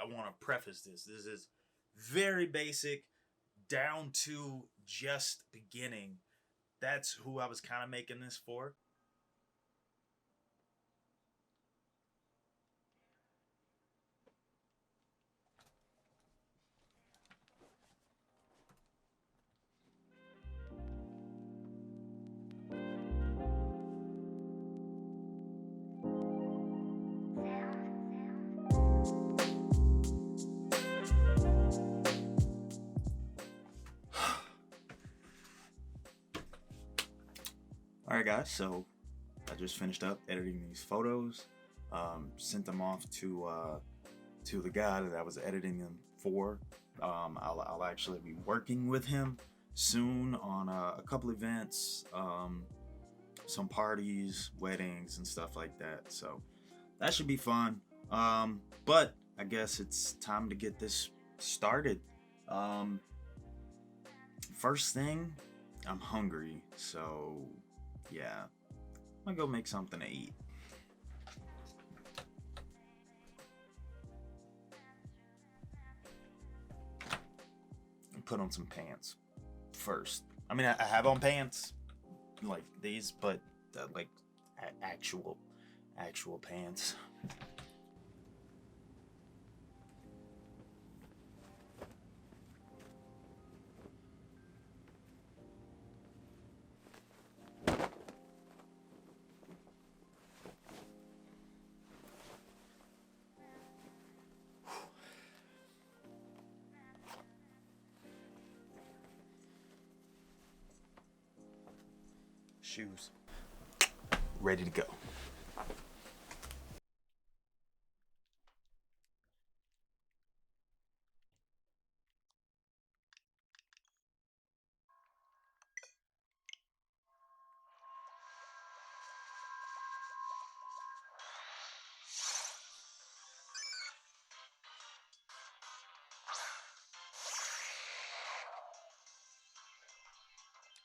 I want to preface this. This is very basic, down to just beginning. That's who I was kind of making this for. All right, guys. So I just finished up editing these photos. Sent them off to the guy that I was editing them for. I'll actually be working with him soon on a couple events, some parties, weddings, and stuff like that. So that should be fun. But I guess it's time to get this started. Um, First thing, I'm hungry. So yeah, I'm gonna go make something to eat. And put on some pants first. I mean, I have on pants like these, but like actual pants. Shoes ready to go.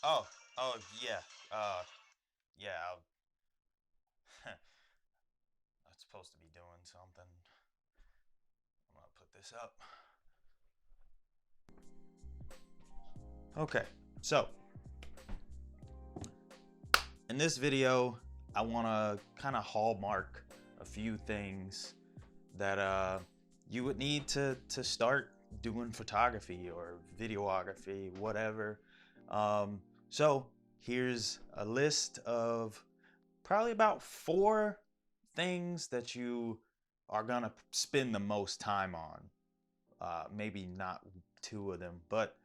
Oh, oh yeah, yeah. I'm supposed to be doing something. I'm gonna put this up. Okay, so in this video, I want to kind of hallmark a few things that you would need to start doing photography or videography, whatever. So here's a list of probably about 4 things that you are gonna spend the most time on. Maybe not 2 of them, but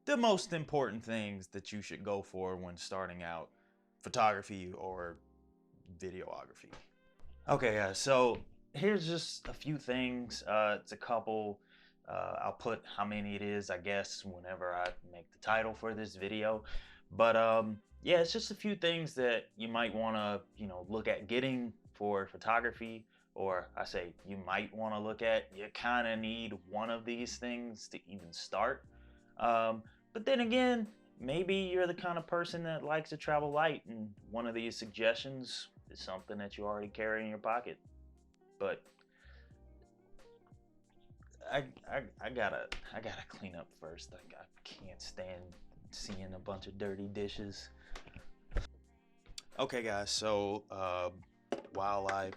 the most important things that you should go for when starting out photography or videography. Okay, so here's just a few things. It's a couple. I'll put how many it is, I guess, whenever I make the title for this video. But yeah, it's just a few things that you might want to, look at getting for photography, or I say you might want to look at. You kind of need one of these things to even start. Um, but then again, maybe you're the kind of person that likes to travel light, and one of these suggestions is something that you already carry in your pocket. But I gotta clean up first. I can't stand seeing a bunch of dirty dishes. Okay, guys. So while I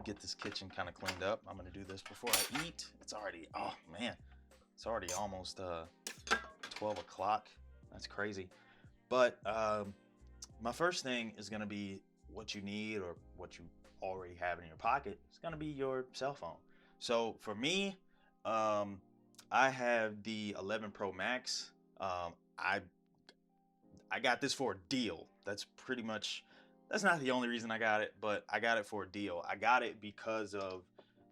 get this kitchen kind of cleaned up, I'm gonna do this before I eat. It's already, oh man, it's already almost 12 o'clock. That's crazy. But my first thing is gonna be what you need or what you already have in your pocket. It's gonna be your cell phone. So for me, um, I have the 11 Pro Max. I got this for a deal. That's pretty much, that's not the only reason I got it, but I got it for a deal. I got it because of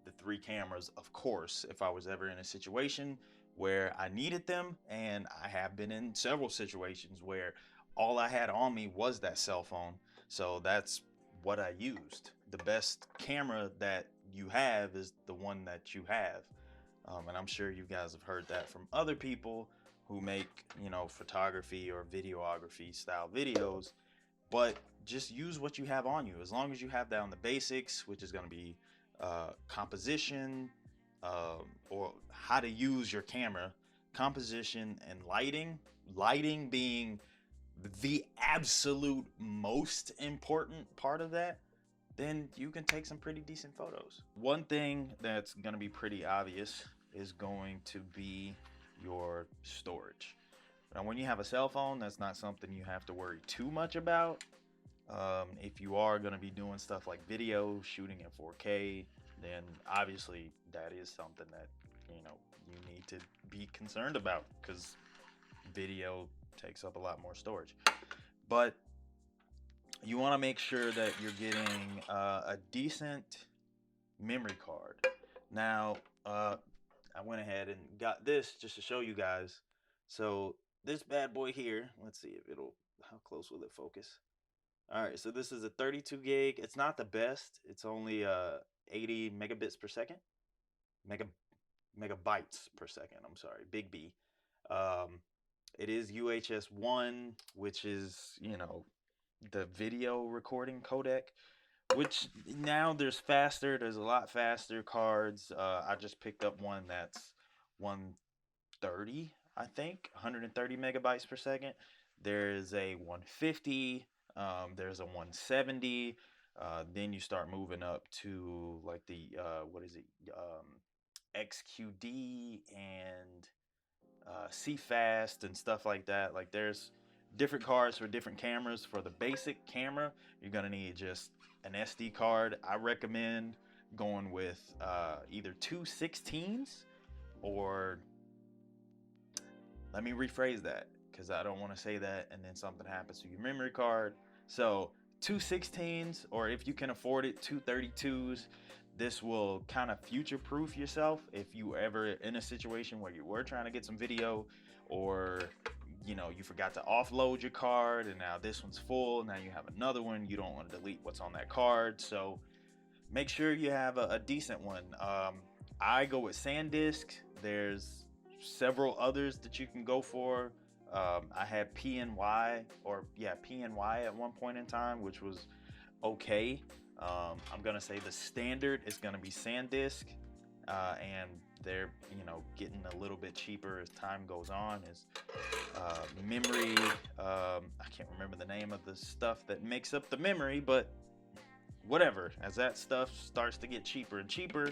the 3 cameras, of course, if I was ever in a situation where I needed them, and I have been in several situations where all I had on me was that cell phone. So that's what I used. The best camera that you have is the one that you have. And I'm sure you guys have heard that from other people who make, photography or videography style videos. But just use what you have on you. As long as you have down the basics, which is going to be composition, or how to use your camera, composition and lighting. Lighting being the absolute most important part of that, then you can take some pretty decent photos. One thing that's going to be pretty obvious is going to be your storage. Now, when you have a cell phone, that's not something you have to worry too much about. If you are going to be doing stuff like video, shooting in 4K, then obviously that is something that, you know, you need to be concerned about, because video takes up a lot more storage. But you want to make sure that you're getting a decent memory card. Now, I went ahead and got this just to show you guys. So this bad boy here, let's see if it'll, how close will it focus? All right, so this is a 32 gig. It's not the best. It's only 80 megabits per second. Megabytes per second, I'm sorry, big B. It is UHS 1, which is, you know, the video recording codec, which now there's a lot faster cards. I just picked up one that's 130, I think, 130 megabytes per second. There's a 150, there's a 170. Then you start moving up to like the what is it, XQD and CFast and stuff like that. Like, there's different cards for different cameras. For the basic camera, you're gonna need just an SD card. I recommend going with either two 16s, or let me rephrase that, because I don't want to say that and then something happens to your memory card. So two 16s, or if you can afford it, two 32s. This will kind of future proof yourself if you ever in a situation where you were trying to get some video, or you know, you forgot to offload your card and now this one's full, now you have another one, you don't want to delete what's on that card. So make sure you have a decent one. I go with SanDisk. There's several others that you can go for. I had PNY at one point in time, which was okay. I'm gonna say the standard is gonna be SanDisk, and they're, you know, getting a little bit cheaper as time goes on. Is memory, I can't remember the name of the stuff that makes up the memory, but whatever, as that stuff starts to get cheaper and cheaper,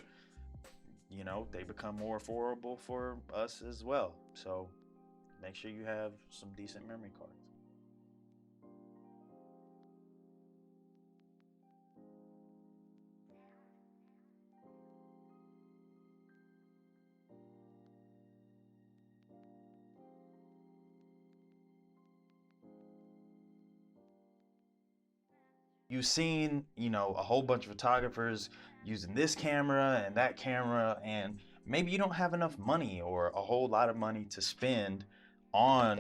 you know, they become more affordable for us as well. So make sure you have some decent memory cards. You've seen, you know, a whole bunch of photographers using this camera and that camera, and maybe you don't have enough money or a whole lot of money to spend on,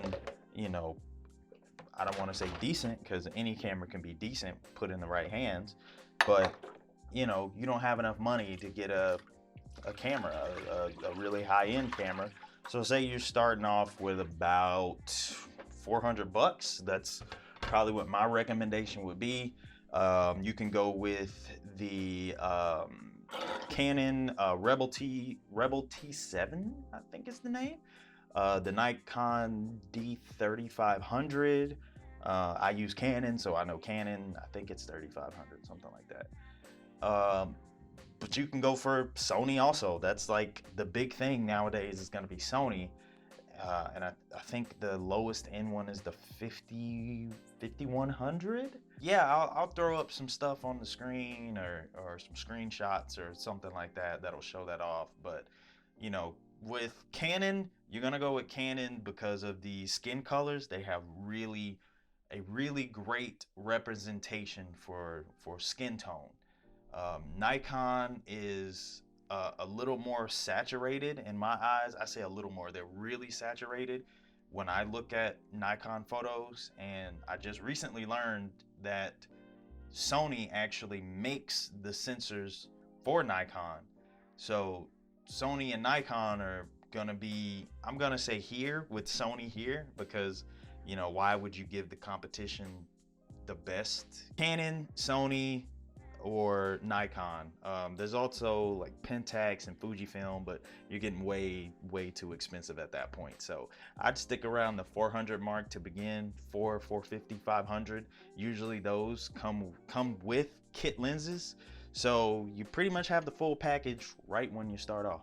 you know, I don't want to say decent, because any camera can be decent put in the right hands, but you know, you don't have enough money to get a camera, a really high-end camera. So say you're starting off with about 400 bucks. That's probably what my recommendation would be. You can go with the Canon Rebel T7, I think is the name. The Nikon D3500. I use Canon, so I know Canon. I think it's 3500, something like that. But you can go for Sony also. That's like the big thing nowadays is going to be Sony. And I think the lowest end one is the 5100. Yeah, I'll throw up some stuff on the screen, or some screenshots or something like that that'll show that off. But you know, with Canon, you're gonna go with Canon because of the skin colors. They have a really great representation for skin tone. Nikon is a little more saturated in my eyes. I say a little more, they're really saturated when I look at Nikon photos. And I just recently learned that Sony actually makes the sensors for Nikon. So Sony and Nikon are gonna be, I'm gonna say here with Sony here, because you know, why would you give the competition the best? Canon, Sony, or Nikon. There's also like Pentax and Fujifilm, but you're getting way too expensive at that point. So I'd stick around the 400 mark to begin. 450, 500. Usually those come with kit lenses, so you pretty much have the full package right when you start off.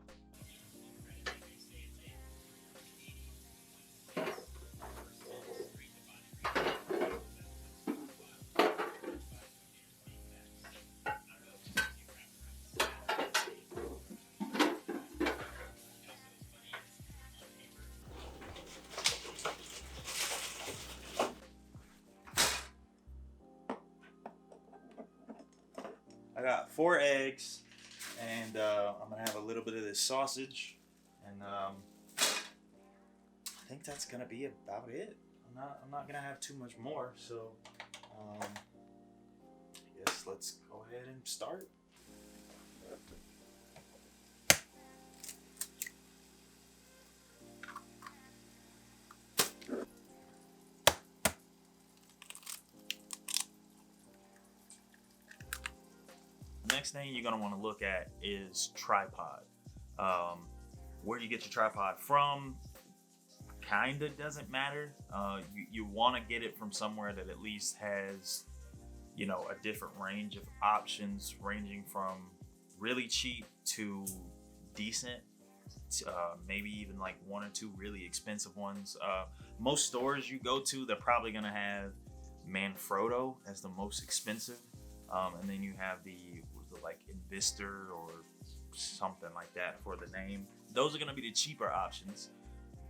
I got 4 eggs, and I'm gonna have a little bit of this sausage, and I think that's gonna be about it. I'm not gonna have too much more, so I guess let's go ahead and start. Next thing you're gonna want to look at is tripod. Where you get your tripod from kinda doesn't matter. You want to get it from somewhere that at least has, you know, a different range of options, ranging from really cheap to decent. Maybe even like 1 or 2 really expensive ones. Most stores you go to, they're probably gonna have Manfrotto as the most expensive, and then you have the like Investor or something like that for the name. Those are gonna be the cheaper options,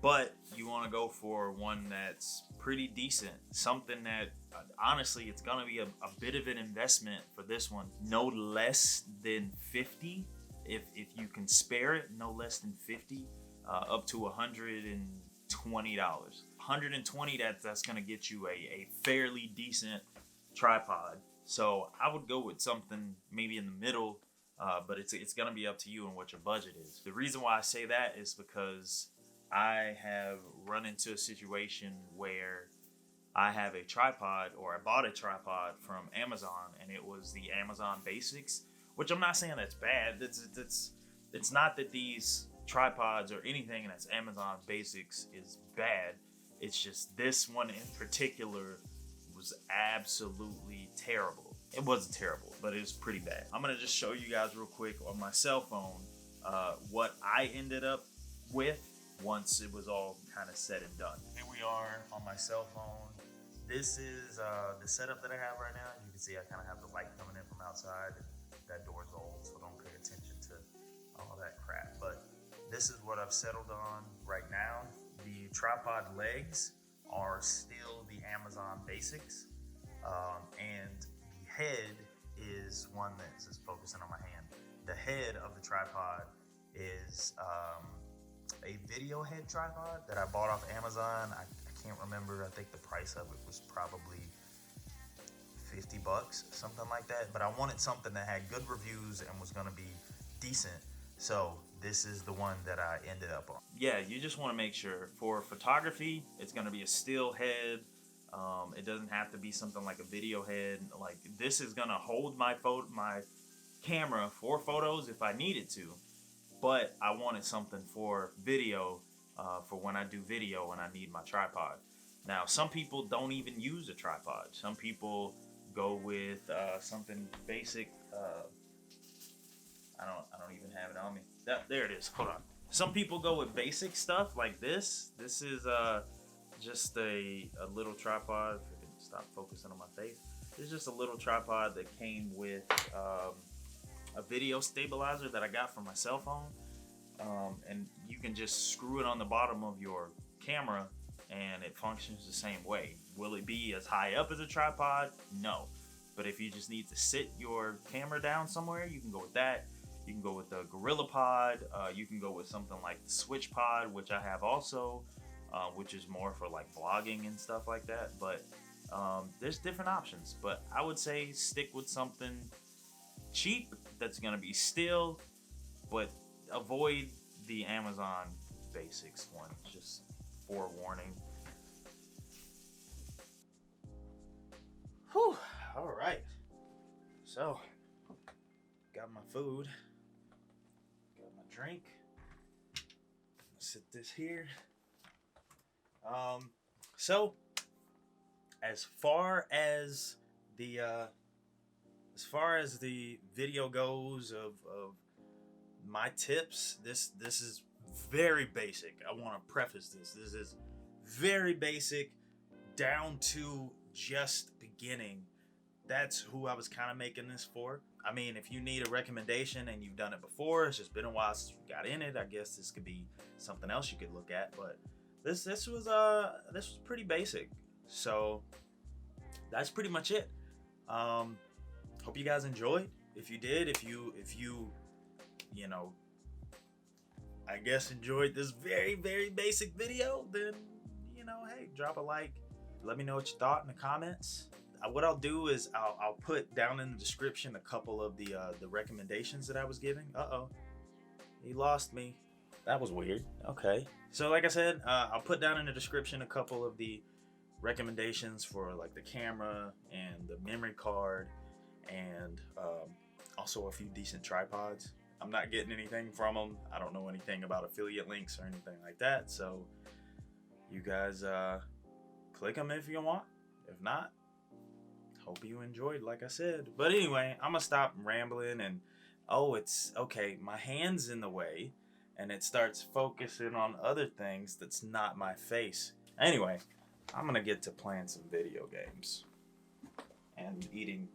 but you want to go for one that's pretty decent, something that honestly it's gonna be a bit of an investment for this one. No less than 50, if you can spare it, no less than 50, up to $120. 120, that's gonna get you a fairly decent tripod. So I would go with something maybe in the middle, but it's gonna be up to you and what your budget is. The reason why I say that is because I have run into a situation where I have a tripod, or I bought a tripod from Amazon, and it was the Amazon Basics, which I'm not saying that's bad. It's not that these tripods or anything that's Amazon Basics is bad. It's just this one in particular was absolutely terrible. It wasn't terrible, but it was pretty bad. I'm gonna just show you guys real quick on my cell phone what I ended up with once it was all kind of said and done. Here we are on my cell phone. This is the setup that I have right now. You can see I kind of have the light coming in from outside. That door's old, so don't pay attention to all that crap. But this is what I've settled on right now. The tripod legs are still the Amazon Basics, and the head is one that's just focusing on my hand. The head of the tripod is a video head tripod that I bought off Amazon. I can't remember. I think the price of it was probably $50, something like that. But I wanted something that had good reviews and was going to be decent. So this is the one that I ended up on. Yeah, you just want to make sure for photography, it's going to be a still head. It doesn't have to be something like a video head. Like, this is going to hold my camera for photos if I needed to. But I wanted something for video, for when I do video and I need my tripod. Now, some people don't even use a tripod. Some people go with something basic. I don't even have it on me. There it is. Hold on. Some people go with basic stuff like this. This is just a little tripod. If I can stop focusing on my face. It's just a little tripod that came with a video stabilizer that I got from my cell phone. And you can just screw it on the bottom of your camera and it functions the same way. Will it be as high up as a tripod? No. But if you just need to sit your camera down somewhere, you can go with that. You can go with the GorillaPod. You can go with something like the SwitchPod, which I have also, which is more for like vlogging and stuff like that. But there's different options. But I would say stick with something cheap that's gonna be still, but avoid the Amazon Basics one. Just forewarning. Whew. All right. So got my food, got my drink. Sit this here. So as far as the video goes of my tips, this is very basic. I want to preface this. This is very basic, down to just beginning. That's who I was kind of making this for. I mean, if you need a recommendation and you've done it before, it's just been a while since you got in it, I guess this could be something else you could look at. But this was pretty basic. So that's pretty much it. Hope you guys enjoyed. If you did, if you I guess enjoyed this very, very basic video, then hey, drop a like. Let me know what you thought in the comments. What I'll do is I'll put down in the description a couple of the recommendations that I was giving. He lost me. That was weird. Okay. So like I said, I'll put down in the description a couple of the recommendations for like the camera and the memory card, and also a few decent tripods. I'm not getting anything from them. I don't know anything about affiliate links or anything like that. So you guys click them if you want. If not, hope you enjoyed, like I said. But anyway, I'm gonna stop rambling. And it's okay, my hand's in the way and it starts focusing on other things that's not my face. Anyway, I'm gonna get to playing some video games and eating